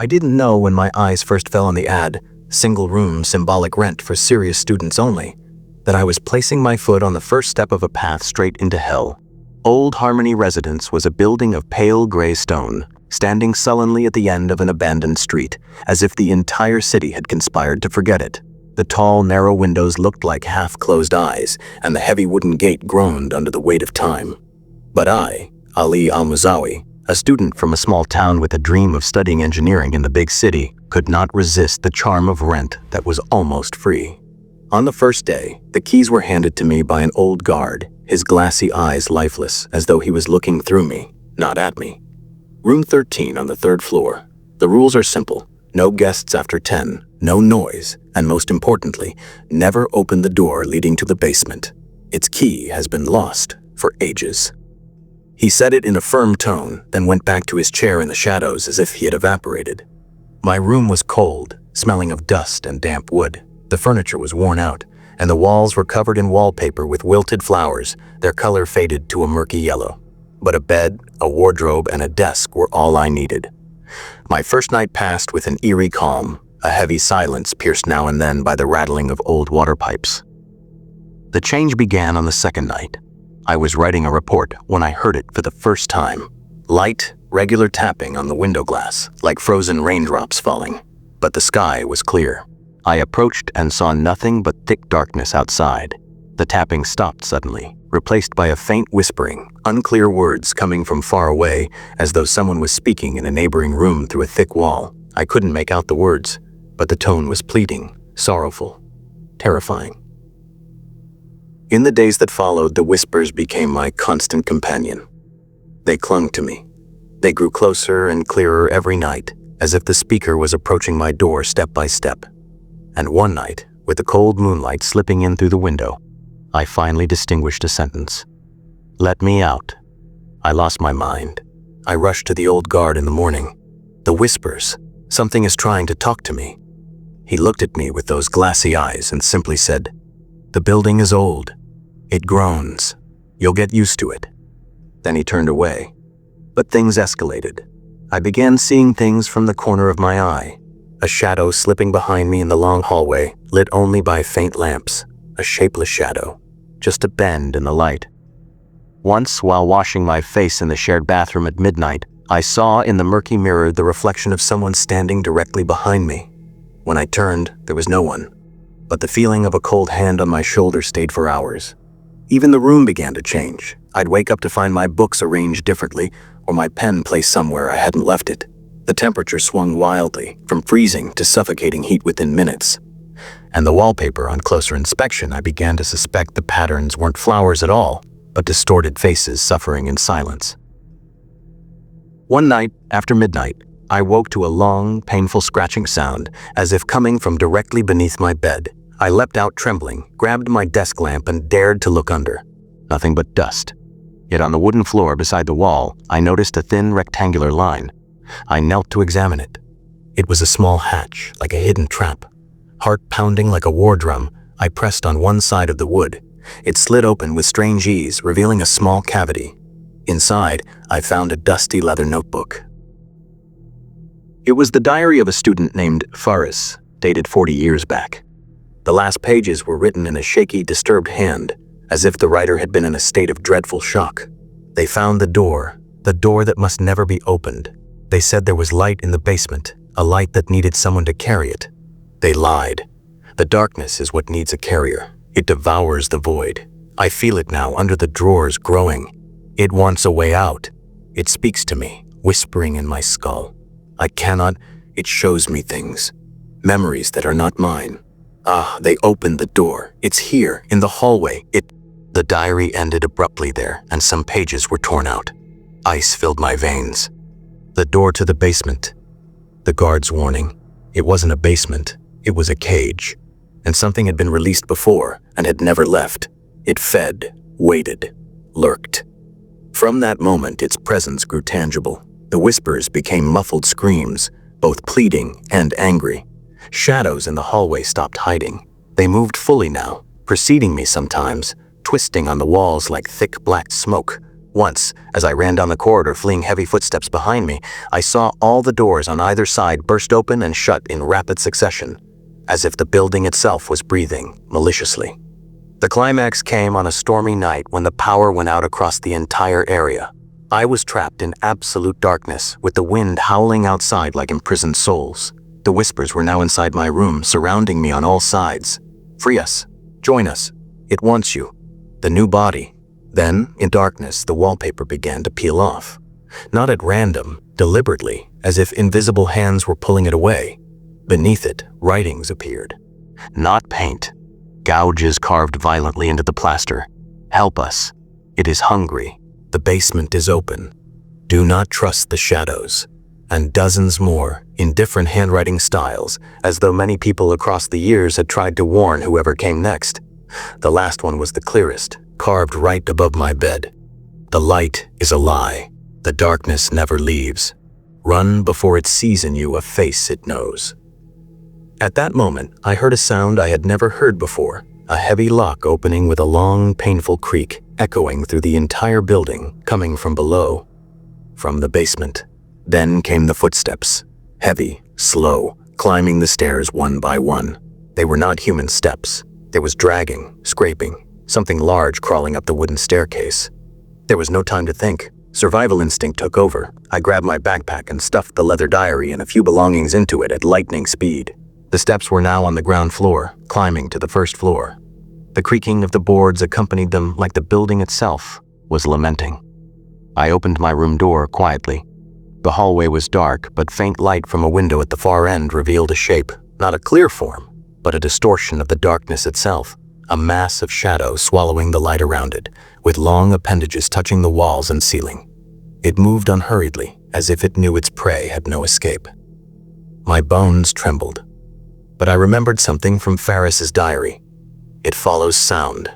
I didn't know when my eyes first fell on the ad, single room symbolic rent for serious students only, that I was placing my foot on the first step of a path straight into hell. Old Harmony Residence was a building of pale gray stone, standing sullenly at the end of an abandoned street, as if the entire city had conspired to forget it. The tall, narrow windows looked like half-closed eyes, and the heavy wooden gate groaned under the weight of time. But I, Ali Al-Muzawi, a student from a small town with a dream of studying engineering in the big city, could not resist the charm of rent that was almost free. On the first day, the keys were handed to me by an old guard, his glassy eyes lifeless, as though he was looking through me, not at me. Room 13 on the 3rd floor. The rules are simple. No guests after 10, no noise, and most importantly, never open the door leading to the basement. Its key has been lost for ages. He said it in a firm tone, then went back to his chair in the shadows as if he had evaporated. My room was cold, smelling of dust and damp wood. The furniture was worn out, and the walls were covered in wallpaper with wilted flowers, their color faded to a murky yellow. But a bed, a wardrobe, and a desk were all I needed. My first night passed with an eerie calm, a heavy silence pierced now and then by the rattling of old water pipes. The change began on the second night. I was writing a report when I heard it for the first time. Light, regular tapping on the window glass, like frozen raindrops falling. But the sky was clear. I approached and saw nothing but thick darkness outside. The tapping stopped suddenly, replaced by a faint whispering, unclear words coming from far away, as though someone was speaking in a neighboring room through a thick wall. I couldn't make out the words, but the tone was pleading, sorrowful, terrifying. In the days that followed, the whispers became my constant companion. They clung to me. They grew closer and clearer every night, as if the speaker was approaching my door step by step. And one night, with the cold moonlight slipping in through the window, I finally distinguished a sentence. "Let me out." I lost my mind. I rushed to the old guard in the morning. The whispers, something is trying to talk to me. He looked at me with those glassy eyes and simply said, "The building is old. It groans. You'll get used to it." Then he turned away. But things escalated. I began seeing things from the corner of my eye. A shadow slipping behind me in the long hallway, lit only by faint lamps. A shapeless shadow, just a bend in the light. Once, while washing my face in the shared bathroom at midnight, I saw in the murky mirror the reflection of someone standing directly behind me. When I turned, there was no one, but the feeling of a cold hand on my shoulder stayed for hours. Even the room began to change. I'd wake up to find my books arranged differently, or my pen placed somewhere I hadn't left it. The temperature swung wildly, from freezing to suffocating heat within minutes. And the wallpaper, on closer inspection, I began to suspect the patterns weren't flowers at all, but distorted faces suffering in silence. One night, after midnight, I woke to a long, painful scratching sound, as if coming from directly beneath my bed. I leapt out trembling, grabbed my desk lamp, and dared to look under. Nothing but dust. Yet on the wooden floor beside the wall, I noticed a thin rectangular line. I knelt to examine it. It was a small hatch, like a hidden trap. Heart pounding like a war drum, I pressed on one side of the wood. It slid open with strange ease, revealing a small cavity. Inside, I found a dusty leather notebook. It was the diary of a student named Faris, dated 40 years back. The last pages were written in a shaky, disturbed hand, as if the writer had been in a state of dreadful shock. They found the door that must never be opened. They said there was light in the basement, a light that needed someone to carry it. They lied. The darkness is what needs a carrier. It devours the void. I feel it now under the drawers growing. It wants a way out. It speaks to me, whispering in my skull. I cannot, it shows me things. Memories that are not mine. They opened the door. It's here, in the hallway. The diary ended abruptly there, and some pages were torn out. Ice filled my veins. The door to the basement. The guard's warning. It wasn't a basement. It was a cage. And something had been released before and had never left. It fed, waited, lurked. From that moment, its presence grew tangible. The whispers became muffled screams, both pleading and angry. Shadows in the hallway stopped hiding. They moved fully now, preceding me sometimes, twisting on the walls like thick black smoke. Once, as I ran down the corridor fleeing heavy footsteps behind me, I saw all the doors on either side burst open and shut in rapid succession, as if the building itself was breathing maliciously. The climax came on a stormy night when the power went out across the entire area. I was trapped in absolute darkness, with the wind howling outside like imprisoned souls. The whispers were now inside my room, surrounding me on all sides. "Free us. Join us. It wants you." The new body. Then, in darkness, the wallpaper began to peel off. Not at random, deliberately, as if invisible hands were pulling it away. Beneath it, writings appeared. Not paint. Gouges carved violently into the plaster. "Help us. It is hungry. The basement is open. Do not trust the shadows." And dozens more, in different handwriting styles, as though many people across the years had tried to warn whoever came next. The last one was the clearest, carved right above my bed. "The light is a lie. The darkness never leaves. Run before it sees in you a face it knows." At that moment, I heard a sound I had never heard before, a heavy lock opening with a long, painful creak, echoing through the entire building, coming from below, from the basement. Then came the footsteps, heavy, slow, climbing the stairs one by one. They were not human steps. There was dragging, scraping, something large crawling up the wooden staircase. There was no time to think. Survival instinct took over. I grabbed my backpack and stuffed the leather diary and a few belongings into it at lightning speed. The steps were now on the ground floor, climbing to the first floor. The creaking of the boards accompanied them like the building itself was lamenting. I opened my room door quietly. The hallway was dark, but faint light from a window at the far end revealed a shape, not a clear form, but a distortion of the darkness itself, a mass of shadow swallowing the light around it, with long appendages touching the walls and ceiling. It moved unhurriedly, as if it knew its prey had no escape. My bones trembled, but I remembered something from Ferris's diary. It follows sound,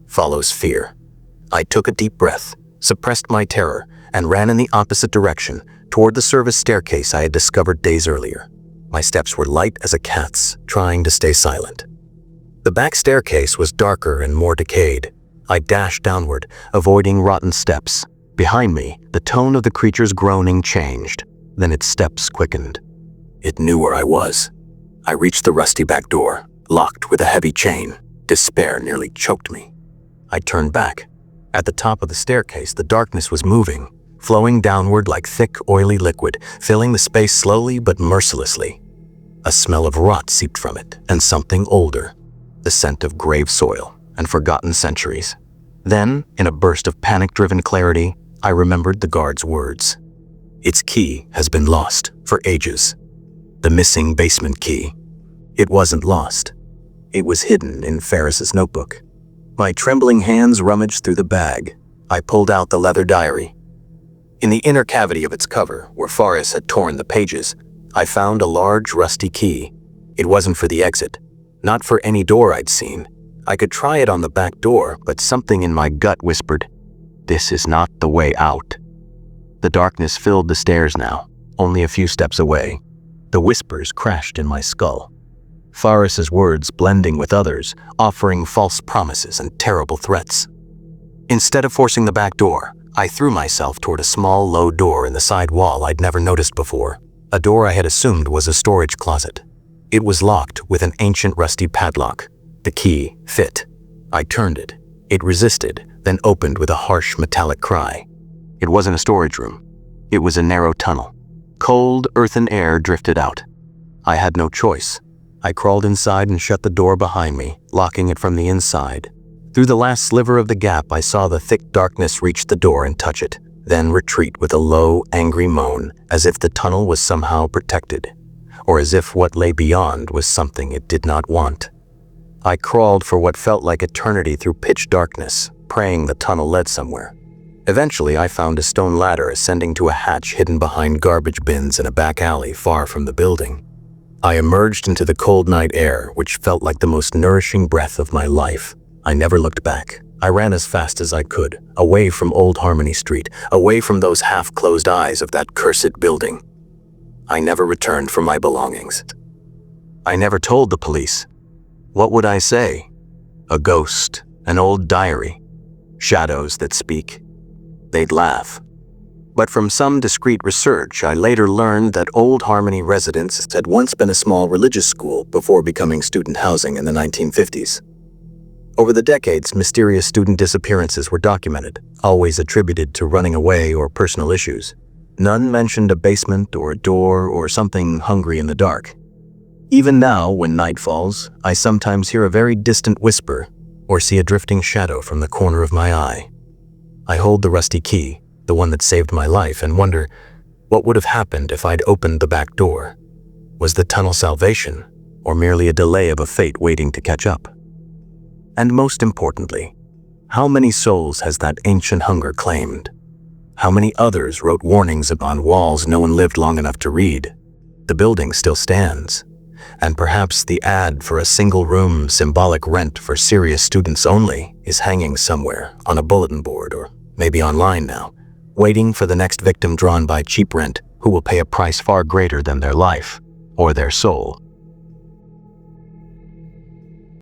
follows fear. I took a deep breath, suppressed my terror, and ran in the opposite direction, toward the service staircase I had discovered days earlier. My steps were light as a cat's, trying to stay silent. The back staircase was darker and more decayed. I dashed downward, avoiding rotten steps. Behind me, the tone of the creature's groaning changed. Then its steps quickened. It knew where I was. I reached the rusty back door, locked with a heavy chain. Despair nearly choked me. I turned back. At the top of the staircase, the darkness was moving, flowing downward like thick, oily liquid, filling the space slowly but mercilessly. A smell of rot seeped from it, and something older, the scent of grave soil and forgotten centuries. Then, in a burst of panic-driven clarity, I remembered the guard's words. Its key has been lost for ages. The missing basement key. It wasn't lost. It was hidden in Ferris's notebook. My trembling hands rummaged through the bag. I pulled out the leather diary. In the inner cavity of its cover, where Ferris had torn the pages, I found a large rusty key. It wasn't for the exit, not for any door I'd seen. I could try it on the back door, but something in my gut whispered, "This is not the way out." The darkness filled the stairs now, only a few steps away. The whispers crashed in my skull. Ferris's words blending with others, offering false promises and terrible threats. Instead of forcing the back door, I threw myself toward a small, low door in the side wall I'd never noticed before, a door I had assumed was a storage closet. It was locked with an ancient rusty padlock. The key fit. I turned it. It resisted, then opened with a harsh metallic cry. It wasn't a storage room. It was a narrow tunnel. Cold, earthen air drifted out. I had no choice. I crawled inside and shut the door behind me, locking it from the inside. Through the last sliver of the gap, I saw the thick darkness reach the door and touch it, then retreat with a low, angry moan, as if the tunnel was somehow protected, or as if what lay beyond was something it did not want. I crawled for what felt like eternity through pitch darkness, praying the tunnel led somewhere. Eventually, I found a stone ladder ascending to a hatch hidden behind garbage bins in a back alley far from the building. I emerged into the cold night air, which felt like the most nourishing breath of my life. I never looked back. I ran as fast as I could, away from Old Harmony Street, away from those half-closed eyes of that cursed building. I never returned for my belongings. I never told the police. What would I say? A ghost, an old diary, shadows that speak. they'd laugh. But from some discreet research, I later learned that Old Harmony Residence had once been a small religious school before becoming student housing in the 1950s. Over the decades, mysterious student disappearances were documented, always attributed to running away or personal issues. None mentioned a basement or a door or something hungry in the dark. Even now, when night falls, I sometimes hear a very distant whisper or see a drifting shadow from the corner of my eye. I hold the rusty key, the one that saved my life, and wonder what would have happened if I'd opened the back door. Was the tunnel salvation, or merely a delay of a fate waiting to catch up? And most importantly, how many souls has that ancient hunger claimed? How many others wrote warnings upon walls no one lived long enough to read? The building still stands, and perhaps the ad for a single-room symbolic rent for serious students only is hanging somewhere on a bulletin board or maybe online now, waiting for the next victim drawn by cheap rent who will pay a price far greater than their life or their soul.